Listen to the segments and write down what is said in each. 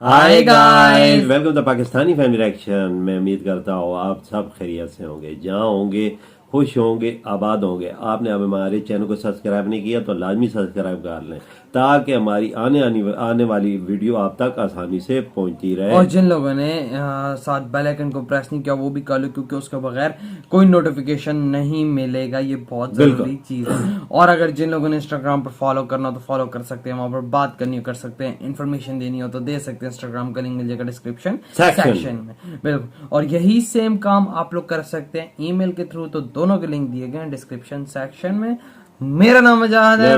Hi guys, welcome to Pakistani family reaction. मैं उम्मीद करता हूँ आप सब खैरियत से होंगे, जहाँ होंगे खुश होंगे, आबाद होंगे। आपने अब हमारे चैनल को सब्सक्राइब नहीं किया तो लाजमी सब्सक्राइब कर लें, ताकि हमारी आने वाली वीडियो आप तक आसानी से पहुंचती रहे। और जिन लोगों ने साथ बेल आइकन को प्रेस नहीं किया वो भी कर लो, क्योंकि उसके बगैर कोई नोटिफिकेशन नहीं मिलेगा। ये बहुत जरूरी चीज है। और अगर जिन लोगों ने इंस्टाग्राम पर फॉलो करना हो तो फॉलो कर सकते हैं, वहां पर बात करनी हो कर सकते हैं, इन्फॉर्मेशन देनी हो तो दे सकते हैं। इंस्टाग्राम का लिंक मिल जाएगा डिस्क्रिप्शन सेक्शन में, बिल्कुल। और यही सेम काम आप लोग कर सकते हैं ईमेल के थ्रू, तो दोनों के लिंक दिए गए हैं डिस्क्रिप्शन सेक्शन में। मेरा नाम आजाद है।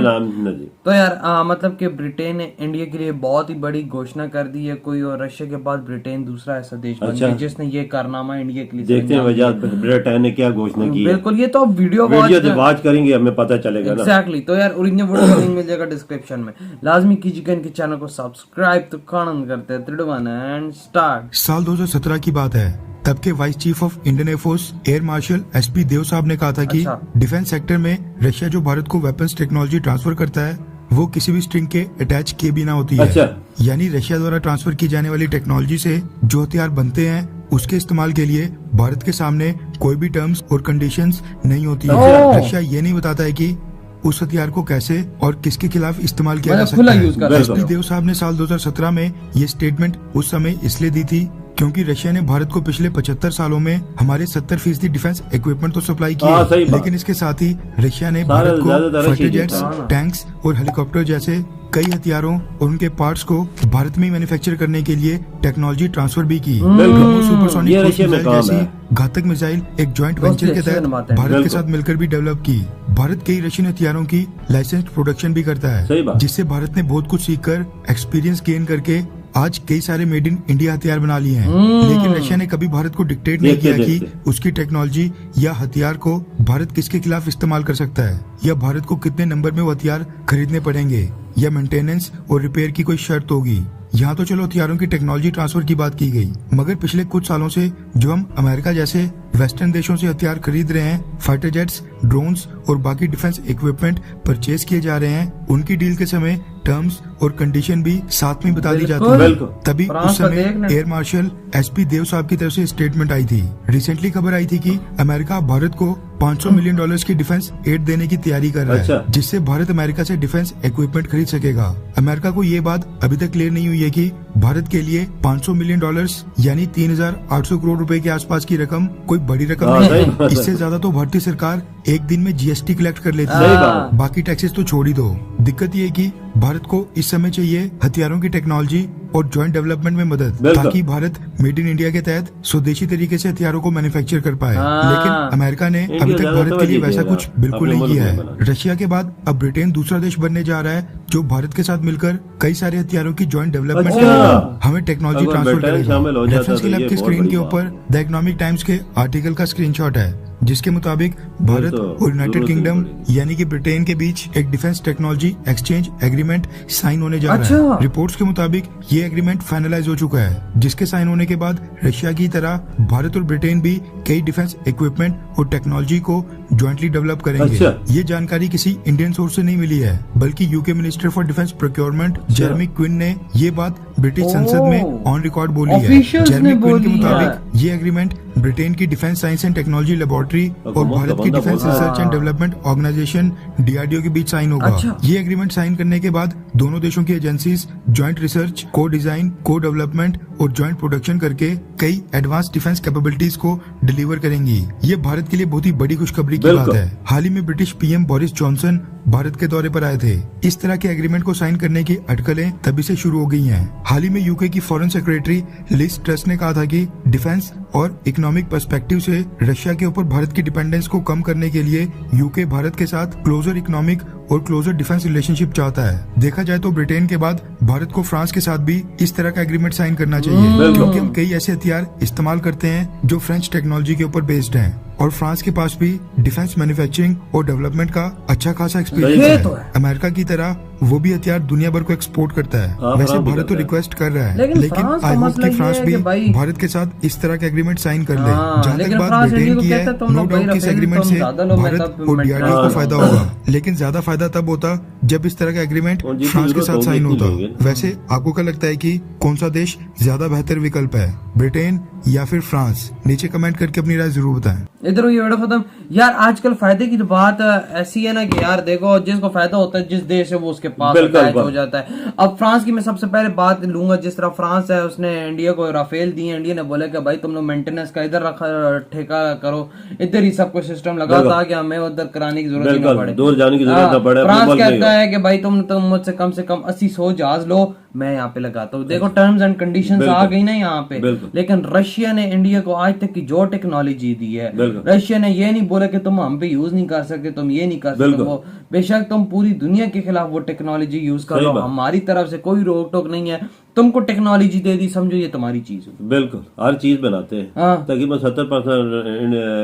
तो यार मतलब कि ब्रिटेन ने इंडिया के लिए बहुत ही बड़ी घोषणा कर दी है। कोई और रशिया के बाद ब्रिटेन दूसरा ऐसा देश बन गया जिसने ये कारनामा इंडिया के लिए। देखते हैं वजह ब्रिटेन ने क्या घोषणा की। बिल्कुल, ये तो वीडियो वॉच करेंगे, हमें पता चलेगा ना। एग्जैक्टली। तो यार ओरिजिनल वीडियो लिंक मिल जाएगा डिस्क्रिप्शन में। लाजमी कीजिएगा इनके चैनल को सब्सक्राइब। तो कानून करते हैं 3 2 1 एंड स्टार्ट। साल 2017 की बात है। तब के vice chief of Indian air force air marshal SP Dev साहब ने कहा था कि डिफेंस सेक्टर में रशिया जो भारत को वेपन्स टेक्नोलॉजी ट्रांसफर करता है वो किसी भी स्ट्रिंग के अटैच किए बिना होती है। यानी रशिया द्वारा ट्रांसफर की जाने वाली टेक्नोलॉजी से जो हथियार बनते हैं उसके इस्तेमाल के लिए भारत के सामने कोई भी टर्म्स और कंडीशंस नहीं होती है। रशिया ये नहीं बताता है कि उस हथियार को कैसे और किसके खिलाफ इस्तेमाल किया जा सकता है। एसपी देव साहब ने साल 2017 में ये स्टेटमेंट उस समय इसलिए दी थी क्योंकि रशिया ने भारत को पिछले 75 सालों में हमारे 70% डिफेंस इक्विपमेंट तो सप्लाई किया, लेकिन इसके साथ ही रशिया ने भारत को फाइटर जेट्स, टैंक्स और हेलीकॉप्टर जैसे कई हथियारों और उनके पार्ट्स को भारत में मैन्युफैक्चर करने के लिए टेक्नोलॉजी ट्रांसफर भी की। सुपरसोनिक मिसाइल जैसी घातक मिसाइल एक जॉइंट वेंचर के तहत भारत के साथ मिलकर भी डेवलप की। भारत कई रशियन हथियारों की लाइसेंस्ड प्रोडक्शन भी करता है, जिससे भारत ने बहुत कुछ सीखकर एक्सपीरियंस गेन करके आज कई सारे मेड इन इंडिया हथियार बना लिए हैं। लेकिन रशिया ने कभी भारत को डिक्टेट नहीं किया कि उसकी टेक्नोलॉजी या हथियार को भारत किसके खिलाफ इस्तेमाल कर सकता है, या भारत को कितने नंबर में वो हथियार खरीदने पड़ेंगे, या मेंटेनेंस और रिपेयर की कोई शर्त होगी। यहाँ तो चलो हथियारों की टेक्नोलॉजी ट्रांसफर की बात की गई, मगर पिछले कुछ सालों से जो हम अमेरिका जैसे वेस्टर्न देशों से हथियार खरीद रहे हैं, फाइटर जेट्स, ड्रोन्स और बाकी डिफेंस इक्विपमेंट परचेज किए जा रहे हैं, उनकी डील के समय टर्म्स और कंडीशन भी साथ में बता दी जाती है। तभी उस समय एयर मार्शल एसपी देव साहब की तरफ से स्टेटमेंट आई थी। रिसेंटली खबर आई थी कि अमेरिका भारत को $500 मिलियन की डिफेंस एड देने की तैयारी कर रहा है, जिससे भारत अमेरिका से डिफेंस इक्विपमेंट खरीद सकेगा। अमेरिका को ये बात अभी तक क्लियर नहीं हुई है कि भारत के लिए $500 मिलियन यानी 3,800 करोड़ रुपए के आसपास की रकम कोई बड़ी रकम नहीं है। इससे ज्यादा तो भारतीय सरकार एक दिन में जीएसटी कलेक्ट कर लेती है, बाकी टैक्सेस तो छोड़ ही दो। दिक्कत ये है कि भारत को इस समय चाहिए हथियारों की टेक्नोलॉजी और जॉइंट डेवलपमेंट में मदद, ताकि भारत मेड इन इंडिया के तहत स्वदेशी तरीके से हथियारों को मैन्युफैक्चर कर पाए। लेकिन अमेरिका ने अभी तक भारत के लिए वैसा कुछ बिल्कुल नहीं किया है। रशिया के बाद अब ब्रिटेन दूसरा देश बनने जा रहा है जो भारत के साथ मिलकर कई सारे हथियारों की जॉइंट डेवलपमेंट करेगा, हमें टेक्नोलॉजी ट्रांसफर करेगा। रेफरेंस के लिए आपकी स्क्रीन के ऊपर द इकोनॉमिक टाइम्स के आर्टिकल का स्क्रीनशॉट है, जिसके मुताबिक भारत और यूनाइटेड किंगडम यानी कि ब्रिटेन के बीच एक defence technology exchange agreement sign होने जा रहा है। रिपोर्ट्स के मुताबिक ये एग्रीमेंट फाइनलाइज हो चुका है, जिसके साइन होने के बाद रशिया की तरह भारत और ब्रिटेन भी कई डिफेंस इक्विपमेंट और टेक्नोलॉजी को ज्वाइंटली डेवलप करेंगे। ये जानकारी किसी इंडियन सोर्स से नहीं मिली है, बल्कि UK minister for defence procurement Jeremy Quin ने ये बात ब्रिटिश संसद में ऑन रिकॉर्ड बोली है। जेरेमी क्विन के मुताबिक ये एग्रीमेंट ब्रिटेन की defence science and technology laboratory और भारत की defence research and development organisation DRDO के बीच साइन होगा। ये एग्रीमेंट साइन करने के बाद दोनों देशों की एजेंसीज ज्वाइंट रिसर्च, को डिजाइन, को डेवलपमेंट और ज्वाइंट प्रोडक्शन करके कई एडवांस डिफेंस कैपेबिलिटीज को डिलीवर करेंगी। ये भारत के लिए बहुत ही बड़ी खुशखबरी की बात है। हाल ही में British PM Boris Johnson Bharat के दौरे पर आए थे। इस तरह के एग्रीमेंट को साइन करने की अटकलें तभी से शुरू हो गई हैं। हाल ही में यूके की फॉरेन सेक्रेटरी लिज ट्रस ने कहा था कि डिफेंस और इकोनॉमिक पर्सपेक्टिव से रशिया के ऊपर भारत की डिपेंडेंस को कम करने के लिए यूके भारत के साथ क्लोजर इकोनॉमिक और क्लोजर डिफेंस रिलेशनशिप चाहता है। देखा जाए तो ब्रिटेन के बाद भारत को फ्रांस के साथ भी इस तरह का एग्रीमेंट साइन करना चाहिए, क्योंकि हम कई ऐसे हथियार इस्तेमाल करते हैं जो फ्रेंच टेक्नोलॉजी के ऊपर बेस्ड हैं और फ्रांस के पास भी डिफेंस मैन्युफैक्चरिंग और डेवलपमेंट का अच्छा खासा ये एक्सपीरियंस तो है। है। अमेरिका की तरह वो भी हथियार दुनिया भर को एक्सपोर्ट करता है। वैसे फ्रांस भी भारत तो करता है। रिक्वेस्ट कर रहा है, लेकिन लेकिन फ्रांस का आई होप मसला कि ये फ्रांस है भी कि भाई- भारत के साथ इस तरह के एग्रीमेंट साइन कर ले। हाँ, जहाँ लेकिन तक बात फ्रांस ब्रिटेन इंडिया को की है, कहता है, तुम नो लोग भाई डाउट कि इस रफेल एग्रीमेंट तुम से ज्यादा लो, मैं भारत तब और मेट्रो- डीआरडीओ को हाँ, फायदा होगा, लेकिन ज्यादा फायदा तब होता जब इस तरह का एग्रीमेंट और जितनी फ्रांस के जरूरत साथ होगी साइन उतनी होता। लेंगे। वैसे आपको क्या लगता है कि कौन सा देश ज्यादा बेहतर विकल्प है, ब्रिटेन या फिर फ्रांस? नीचे कमेंट करके अपनी राय जरूर बताएं। इधर ये वीडियो खत्म। यार आजकल फायदे की तो बात ऐसी है ना कि यार देखो, जिसको फायदा होता है जिस देश है वो उसके पास बिल्कुल, अटैच हो बिल्कुल। जाता है। अब फ्रांस की मैं सबसे पहले बात लूंगा, जिस तरह फ्रांस है उसने इंडिया को राफेल दिए, इंडिया ने बोला कि भाई तुम लोग मेंटेनेंस का इधर रखा ठेका करो, इधर ही सब कुछ सिस्टम लगा बिल्कुल। ताकि हमें उधर कराने की जरूरत ही ना बिल्कुल, पड़े, दूर जाने की जरूरत ना पड़े, अपने फ्रांस मुल्क में ही कहता हो। है कि भाई तुम मुझसे कम से कम 80-100 जहाज लो, मैं यहाँ पे लगाता हूँ। देखो टर्म्स एंड कंडीशंस बिल्कुल। आ गई ना यहाँ पे। बिल्कुल। लेकिन रशिया ने इंडिया को आज तक की जो टेक्नोलॉजी दी है, बिल्कुल। रशिया ने ये नहीं बोला कि तुम हम पे यूज नहीं कर सकते, तुम ये नहीं कर सकते बिल्कुल। वो। बेशक तुम पूरी दुनिया के खिलाफ वो टेक्नोलॉजी यूज कर सही लो, बात। हमारी तरफ से कोई रोक टोक नहीं है। तुमको टेक्नोलॉजी दे दी, समझो ये तुम्हारी चीज है। बिल्कुल, हर चीज बनाते हैं। हाँ। तकरीबन 70%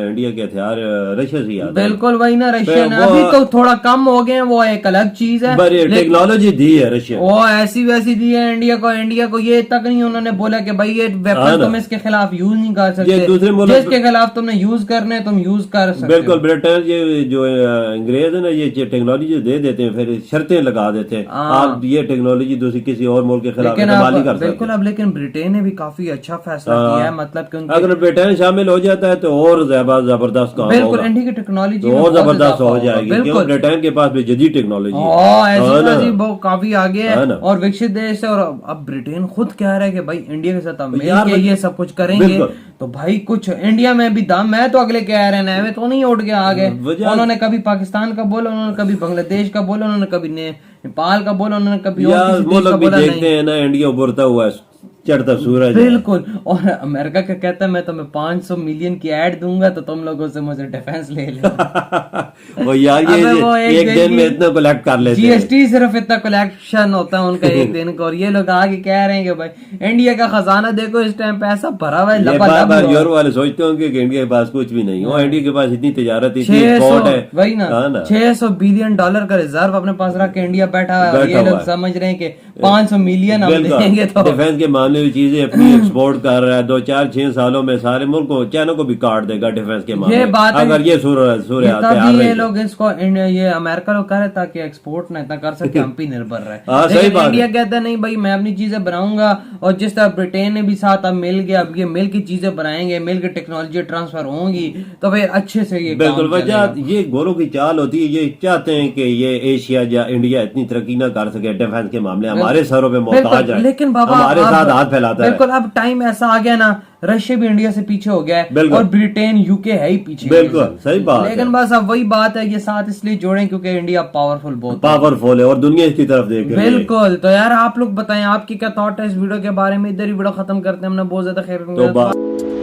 इंडिया के हथियार रशिया से ही आते हैं। बिल्कुल वही ना, रशिया ने वो- अभी तो थोड़ा कम हो गए हैं, वो एक अलग चीज है। पर ये लेकिन टेक्नोलॉजी दी है रशिया। वो ऐसी वैसी दी है इंडिया को ये तक नहीं उन्होंने बोला कि भाई ये हाँ वेपन ना। तुम इसके खिलाफ यूज नहीं कर सकते, ये दूसरे मुल्क- जिसके खिलाफ तुमने यूज करने तुम यूज कर सकते बिल्कुल, हो। ब्रिटेन ये जो अंग्रेज है ना, ये टेक्नोलॉजी दे देते हैं, फिर शर्तें लगा देते हैं। हाँ। आप ये टेक्नोलॉजी दूसरी किसी और मुल्क के खिलाफ लेकिन इस्तेमाल नहीं कर अब बिल्कुल सकते। अब लेकिन ब्रिटेन ने भी काफी अच्छा फैसला हाँ। किया है, मतलब कि उनके अगर ब्रिटेन शामिल हो जाता है तो और जबरदस्त काम बिल्कुल होगा, इंडिया की टेक्नोलॉजी तो में और बहुत जबरदस्त इजाफा हो होगा, जाएगी, क्योंकि बिल्कुल। ब्रिटेन के पास भी जदीद टेक्नोलॉजी है। ऐसी हाँ ना। वैसी वो काफी आगे है हाँ ना। और विकसित देश है। और अब ब्रिटेन खुद कह रहा है कि भाई इंडिया के साथ हम मिल यार, के ये सब कुछ करेंगे। बिल्कुल। तो भाई कुछ इंडिया में भी दम है, तो अगले कह रहे हैं तो नहीं उठ के आगे। वजह- उन्होंने कभी पाकिस्तान का बोला, उन्होंने कभी बांग्लादेश का बोला, उन्होंने कभी नेपाल का बोला, उन्होंने कभी और यार किसी देश मुल्क का भी बोला नहीं। देखते हैं ना, इंडिया उभरता हुआ है, चढ़ता सूरज है। बिल्कुल। और अमेरिका का कहता है मैं तुम्हें 500 मिलियन की ऐड दूंगा तो तुम लोगों से मुझे डिफेंस ले लो। वो यार अबे वो ये एक दिन में इतना कलेक्ट कर लेते हैं। जीएसटी सिर्फ इतना कलेक्शन होता है उनका एक दिन का, और ये लोग आगे कह रहे हैं कि भाई इंडिया का खजाना देखो इस टाइम पैसा भरा हुआ है, ये लबालब बार बार हुआ है। यूरोप वाले सोचते होंगे कि इंडिया के पास कुछ भी नहीं है। इंडिया के पास इतनी तजारत, इतनी 600 एक्सपोर्ट है। वही ना, हाँ ना। 600 बिलियन डॉलर का रिजर्व अपने पास रख के इंडिया बैठा है, और बैठा ये हुआ लोग है। समझ रहे हैं कि 500 मिलियन हम देंगे तो डिफेंस के मामले में चीजें अपनी एक्सपोर्ट कर रहा है। 2-4-6 सालों में सारे मुल्क को, चाइना को भी काट देगा डिफेंस के मामले ये में। बात है। अगर ये सूर्य आते तभी आ ये रही लोग इसको ये अमेरिका लोग कह रहे ताकि एक्सपोर्ट ना इतना कर सके, हम पे निर्भर रहे। हाँ, सही लेकिन बात है। इंडिया कहता है नहीं भाई मैं अपनी चीजें बनाऊंगा, और जिस तरह ब्रिटेन ने भी साथ अब मिल गया, अब ये मिल की चीजें बनाएंगे, मिल की टेक्नोलॉजी ट्रांसफर होंगी तो फिर अच्छे से ये बिल्कुल, काम चलेगा। वजह ये गोरों की चाल होती है। ये चाहते हैं कि ये एशिया या इंडिया इतनी तरक्की ना कर सके डिफेंस के मामले, हमारे सरों पे मोहताज बिल्कुल, है, लेकिन बाबा हमारे अब- साथ हाथ फैलाता है। बिल्कुल अब टाइम ऐसा आ गया ना, रशिया भी इंडिया से पीछे हो गया है बिल्कुल। और ब्रिटेन यूके है ही पीछे। बिल्कुल, सही बात है। लेकिन बस अब वही बात है, ये साथ इसलिए जोड़े क्योंकि इंडिया पावरफुल बहुत है। पावरफुल है और दुनिया इसकी तरफ देख रही है। बिल्कुल। तो यार आप लोग बताएं आपकी क्या थॉट है इस वीडियो के बारे में। इधर ही वीडियो खत्म करते हैं, हमने बहुत ज्यादा खैर तो